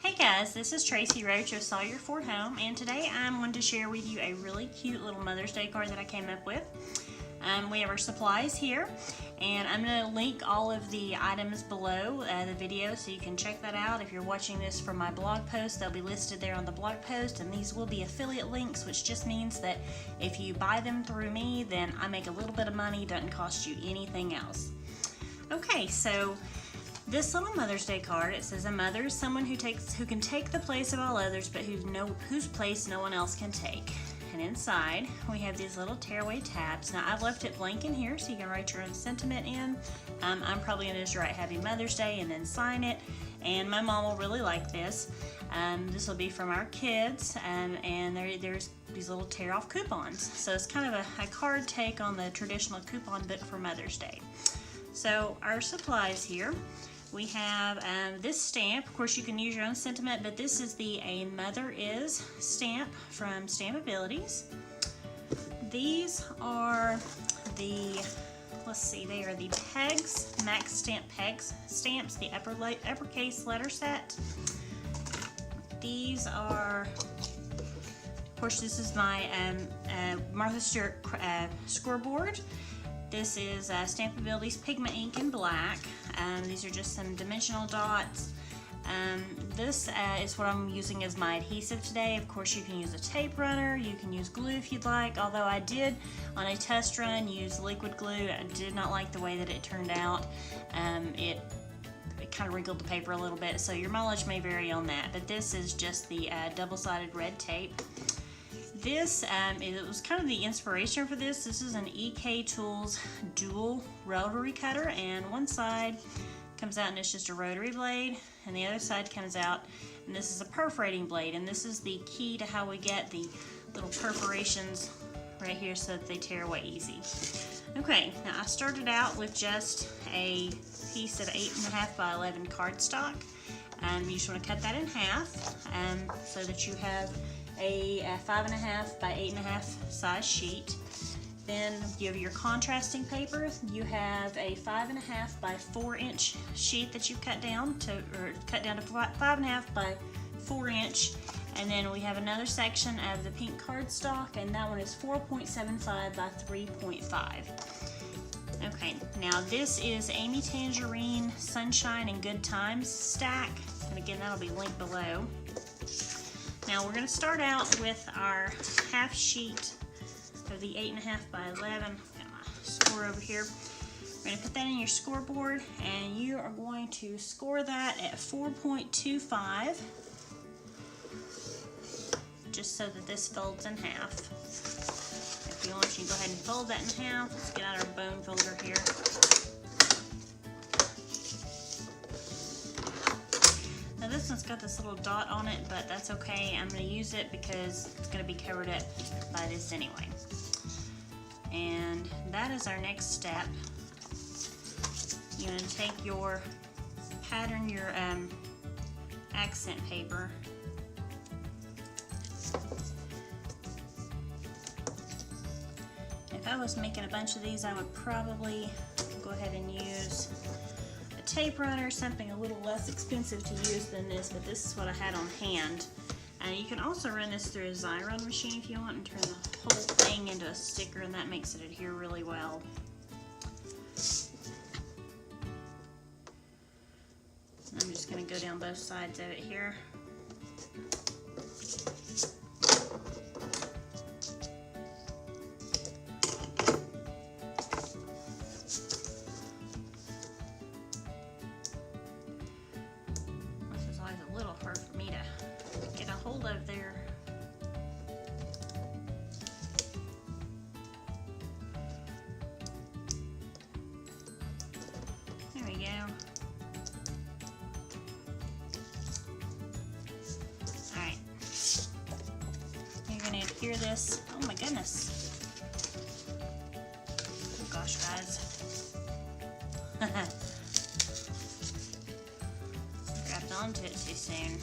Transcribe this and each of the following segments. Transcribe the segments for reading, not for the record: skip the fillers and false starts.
Hey guys, this is Tracy Roach of Sawyer for Home, and today I'm going to share with you a really cute little Mother's Day card that I came up with. We have our supplies here, and I'm going to link all of the items below the video so you can check that out. If you're watching this from my blog post, they'll be listed there on the blog post, and these will be affiliate links, which just means that if you buy them through me, then I make a little bit of money. It doesn't cost you anything else. Okay, so this little Mother's Day card, it says, a mother is someone who can take the place of all others, but whose place no one else can take. And inside, we have these little tearaway tabs. Now, I've left it blank in here so you can write your own sentiment in. I'm probably going to just write Happy Mother's Day and then sign it. And my mom will really like this. This will be from our kids, and there's these little tear-off coupons. So it's kind of a card take on the traditional coupon book for Mother's Day. So our supplies here. We have this stamp. Of course, you can use your own sentiment, but this is the A Mother Is stamp from Stamp Abilities. These are the, they are the Pegs, Max Stamp Pegs stamps, the uppercase letter set. These are, of course, this is my Martha Stewart scoreboard. This is Stamp Abilities Pigment Ink in black. These are just some dimensional dots. This is what I'm using as my adhesive today. Of course, you can use a tape runner, you can use glue if you'd like, although I did, on a test run, use liquid glue. I did not like the way that it turned out. It kind of wrinkled the paper a little bit, so your mileage may vary on that, but this is just the double-sided red tape. This, it was kind of the inspiration for this. This is an EK Tools dual rotary cutter, and one side comes out and it's just a rotary blade, and the other side comes out and this is a perforating blade, and this is the key to how we get the little perforations right here so that they tear away easy. Okay, now I started out with just a piece of 8.5 by 11 cardstock. You just want to cut that in half so that you have a 5.5 by 8.5 size sheet. Then you have your contrasting paper. You have a 5.5 by 4 inch sheet that you cut down to 5.5 by 4 inch. And then we have another section of the pink cardstock, and that one is 4.75 by 3.5. Okay, now this is Amy Tangerine Sunshine and Good Times stack, and again that'll be linked below. Now we're going to start out with our half sheet of the 8.5 by 11. Got my score over here. We're going to put that in your scoreboard, and you are going to score that at 4.25, just so that this folds in half. If you want, you can go ahead and fold that in half. Let's get out our bone folder here. Now this one's got this little dot on it, but that's okay. I'm going to use it because it's going to be covered up by this anyway. And that is our next step. You're going to take your pattern, your accent paper, if I was making a bunch of these, I would probably go ahead and use a tape runner, something a little less expensive to use than this, but this is what I had on hand. You can also run this through a Xyron machine if you want and turn the whole thing into a sticker, and that makes it adhere really well. I'm just going to go down both sides of it here. This is always a little hard for me to get a hold of there. There we go. Alright. You're going to adhere this. Oh my goodness. Oh gosh, guys. Grabbed onto it too soon.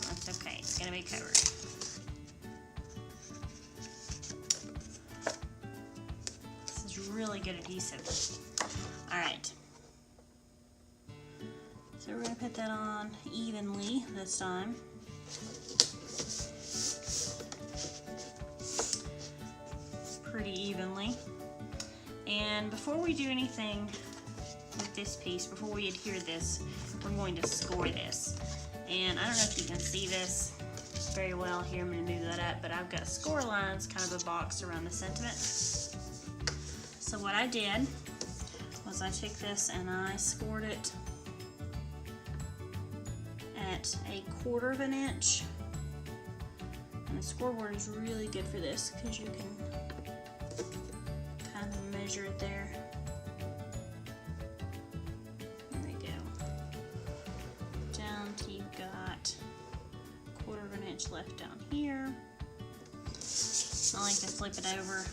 That's okay. It's going to be covered. This is really good adhesive. Alright. So we're going to put that on evenly this time. Pretty evenly. And before we do anything with this piece, before we adhere this, we're going to score this. And I don't know if you can see this very well here. I'm going to move that up, but I've got score lines, kind of a box around the sentiment. So what I did was I took this and I scored it at 1/4 of an inch. And the scoreboard is really good for this because you can kind of measure it there. There we go. Down to you've got 1/4 of an inch left down here. I like to flip it over,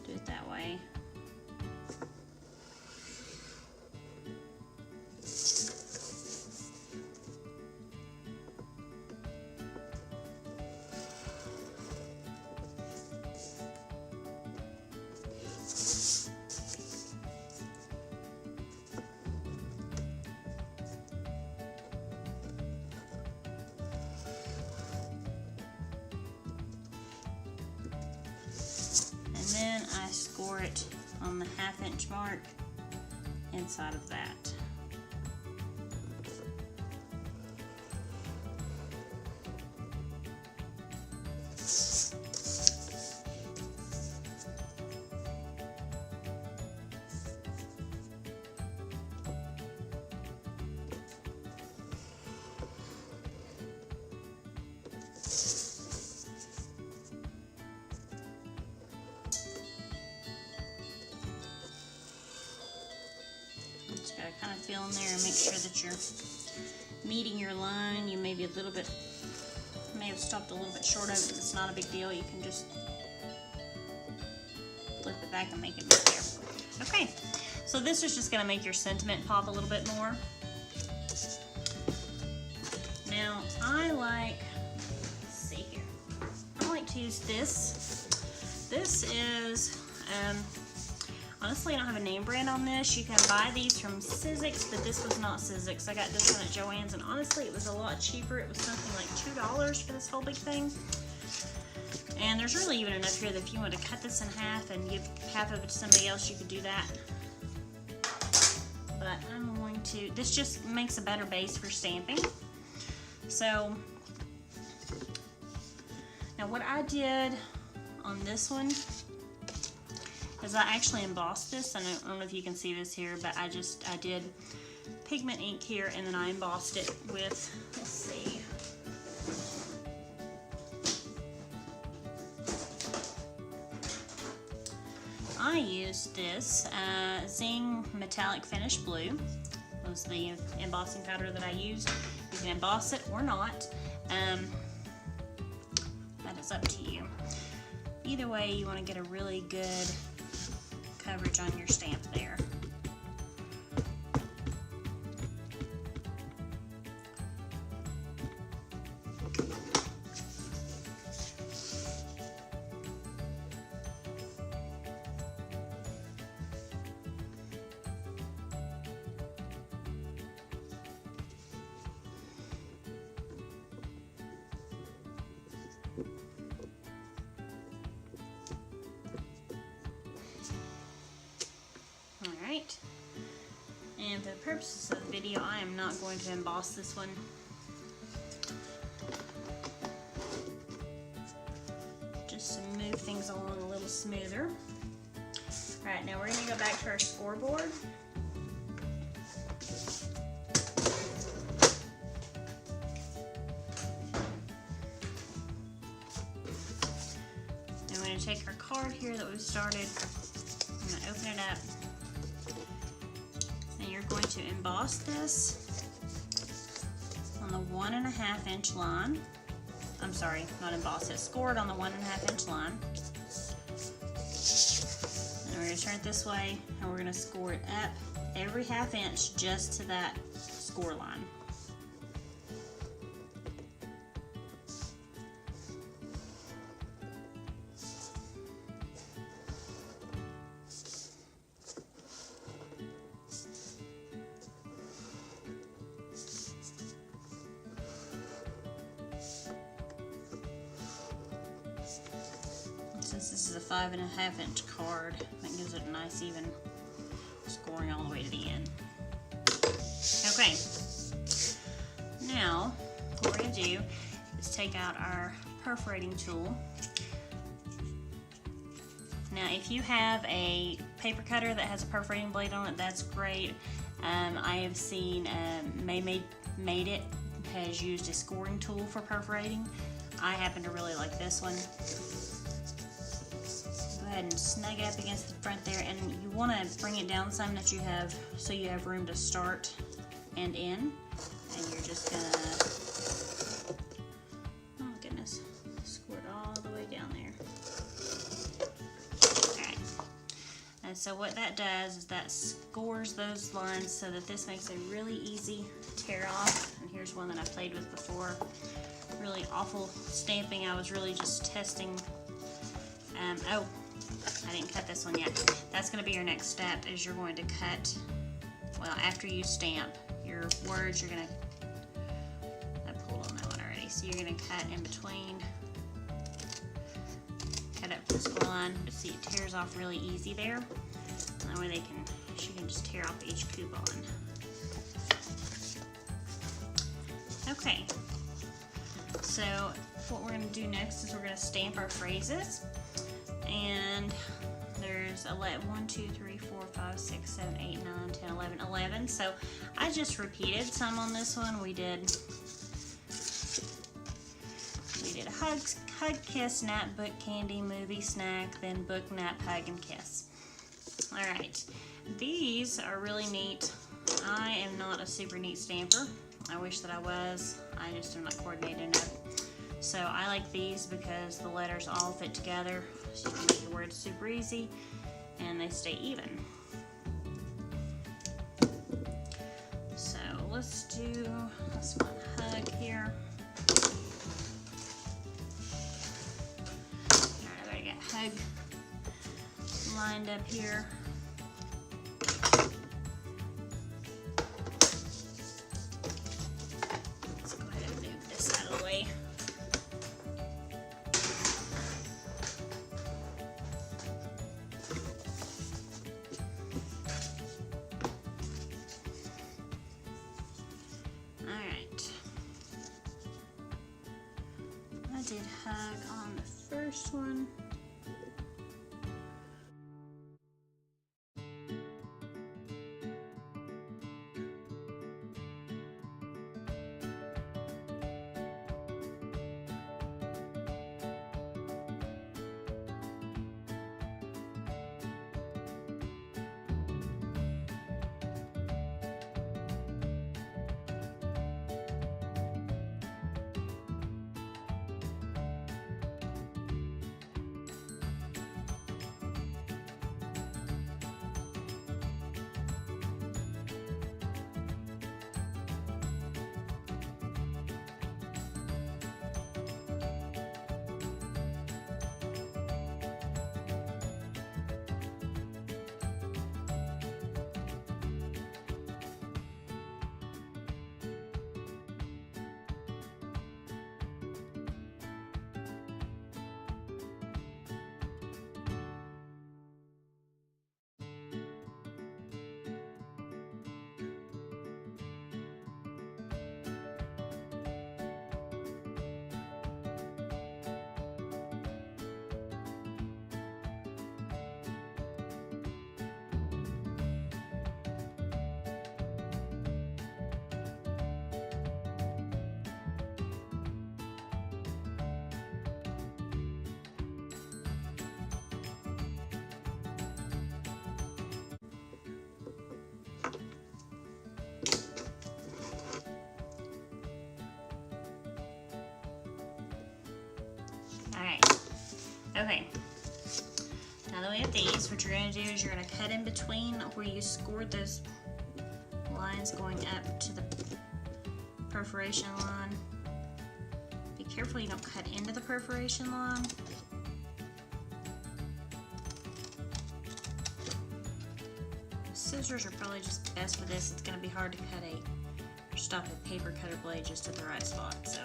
do it that way. And then I score it on the 1/2 inch mark inside of that. Just gotta kind of feel in there and make sure that you're meeting your line. You may be a little bit, may have stopped a little bit short of it, but it's not a big deal. You can just flip it back and make it back there. Okay, so this is just gonna make your sentiment pop a little bit more. Now, I like, let's see here, I like to use this. This is, honestly, I don't have a name brand on this. You can buy these from Sizzix, but this was not Sizzix. I got this one at Joann's, and honestly, it was a lot cheaper. It was something like $2 for this whole big thing. And there's really even enough here that if you want to cut this in half and give half of it to somebody else, you could do that. But I'm going to, this just makes a better base for stamping. So, now what I did on this one is I actually embossed this, and I don't know if you can see this here, but I did pigment ink here, and then I embossed it with, let's see, I used this Zing Metallic Finish Blue. Was the embossing powder that I used. You can emboss it or not. That is up to you. Either way, you want to get a really good coverage on your stamp there. Alright, and for the purposes of the video, I am not going to emboss this one. Just to move things along a little smoother. Alright, now we're going to go back to our scoreboard. And we're going to take our card here that we started. I'm going to open it up. And you're going to emboss this on the 1.5 inch line. I'm sorry, not emboss it, score it on the 1.5 inch line. And we're going to turn it this way, and we're going to score it up every 1/2 inch just to that score line. 5.5-inch card. That gives it a nice even scoring all the way to the end. Okay, now what we're going to do is take out our perforating tool. Now if you have a paper cutter that has a perforating blade on it, that's great. I have seen Made It has used a scoring tool for perforating. I happen to really like this one. Go ahead and snug up against the front there, and you want to bring it down some that you have, so you have room to start and end. And you're just gonna, oh goodness, squirt all the way down there. Okay. And so what that does is that scores those lines so that this makes a really easy tear off. And here's one that I played with before. Really awful stamping. I was really just testing. Oh, I didn't cut this one yet. That's going to be your next step, is you're going to cut, well, after you stamp your words, you're going to, I pulled on that one already, so you're going to cut in between, cut up this line, but see it tears off really easy there. That way she can just tear off each coupon. Okay, so what we're going to do next is we're going to stamp our phrases. And there's 1, 2, 3, 4, 5, 6, 7, 8, 9, 10, 11, 11. So I just repeated some on this one. We did a hug, kiss, nap, book, candy, movie, snack, then book, nap, hug, and kiss. All right, these are really neat. I am not a super neat stamper. I wish that I was. I just am not coordinated enough. So I like these because the letters all fit together, so you can make your words super easy and they stay even. So let's do this one, hug here. Alright, I better get hug lined up here. Let's go ahead and move this out of the way. Did hug on the first one. Okay, now that we have these, what you're going to do is you're going to cut in between where you scored those lines going up to the perforation line. Be careful you don't cut into the perforation line. Scissors are probably just best for this. It's going to be hard to cut or stop a paper cutter blade just at the right spot. So.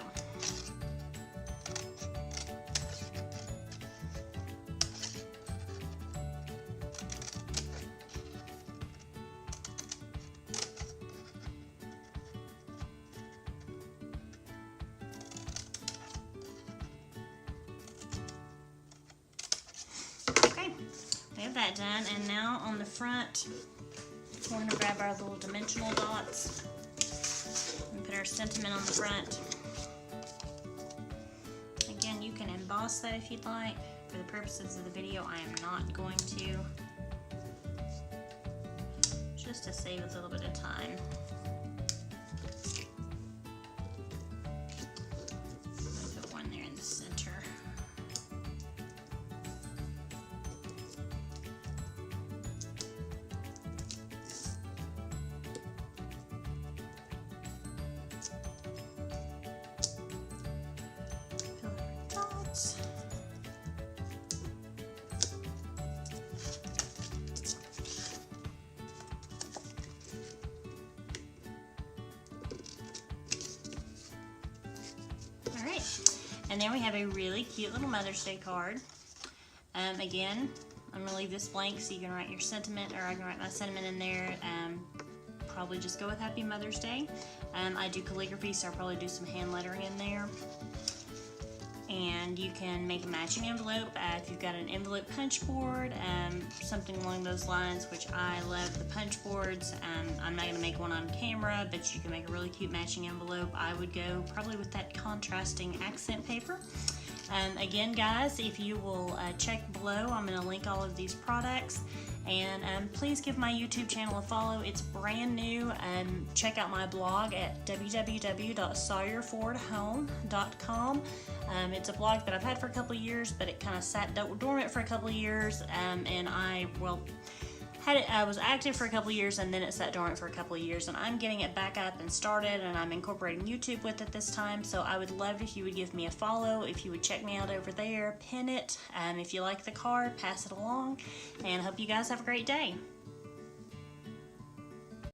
done, and now on the front, we're going to grab our little dimensional dots and put our sentiment on the front. Again, you can emboss that if you'd like. For the purposes of the video, I am not going to, just to save a little bit of time. Put one there in the center. Fill it with dots. And then we have a really cute little Mother's Day card. Again, I'm gonna leave this blank so you can write your sentiment, or I can write my sentiment in there. Probably just go with Happy Mother's Day. I do calligraphy, so I'll probably do some hand lettering in there. And you can make a matching envelope if you've got an envelope punch board, something along those lines, which I love the punch boards. I'm not going to make one on camera, but you can make a really cute matching envelope. I would go probably with that contrasting accent paper. Again, guys, if you will check below, I'm going to link all of these products. And please give my YouTube channel a follow. It's brand new. Check out my blog at www.sawyerfordhome.com. It's a blog that I've had for a couple of years, but it kind of sat dormant for a couple of years, and I was active for a couple of years, and then it sat dormant for a couple of years, and I'm getting it back up and started, and I'm incorporating YouTube with it this time. So I would love if you would give me a follow, if you would check me out over there, pin it. If you like the card, pass it along, and I hope you guys have a great day.